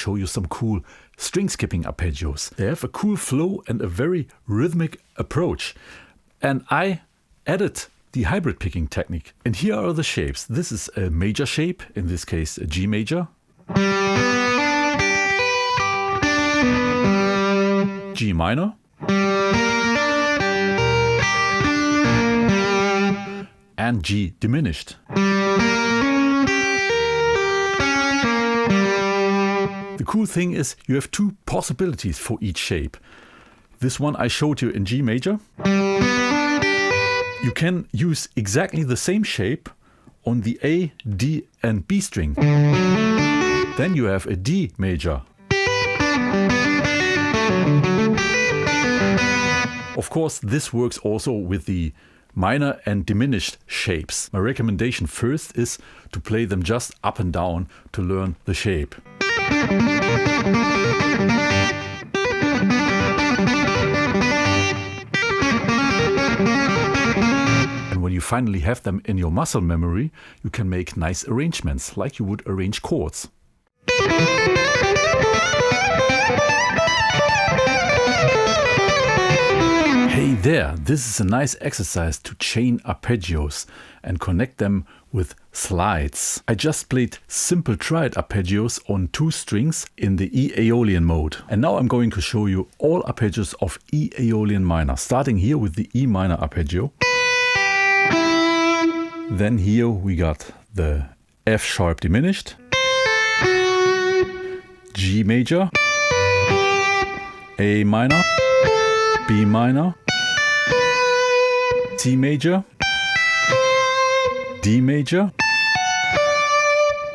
show you some cool string skipping arpeggios. They have a cool flow and a very rhythmic approach. And I added the hybrid picking technique. And here are the shapes. This is a major shape, in this case a G major, G minor, and G diminished. The cool thing is you have two possibilities for each shape. This one I showed you in G major. You can use exactly the same shape on the A, D and B string. Then you have a D major. Of course, this works also with the minor and diminished shapes. My recommendation first is to play them just up and down to learn the shape. And when you finally have them in your muscle memory, you can make nice arrangements, like you would arrange chords. Hey there, this is a nice exercise to chain arpeggios and connect them with slides. I just played simple triad arpeggios on 2 strings in the E Aeolian mode. And now I'm going to show you all arpeggios of E Aeolian minor, starting here with the E minor arpeggio. Then here we got the F sharp diminished, G major, A minor, B minor, C major, D major,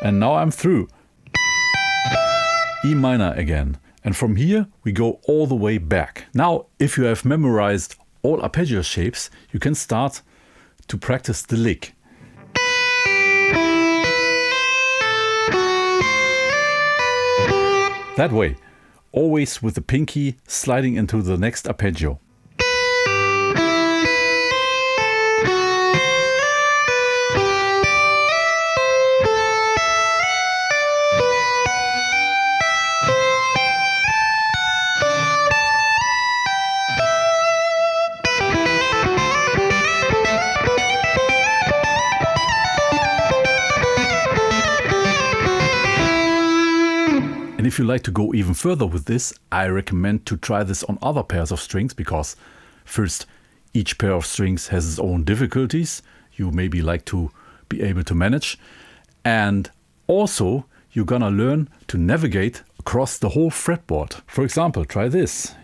and now I'm through. E minor again. And from here we go all the way back. Now, if you have memorized all arpeggio shapes, you can start to practice the lick. That way, always with the pinky sliding into the next arpeggio. And if you like to go even further with this, I recommend to try this on other pairs of strings, because first, each pair of strings has its own difficulties you maybe like to be able to manage. And also, you're gonna learn to navigate across the whole fretboard. For example, try this.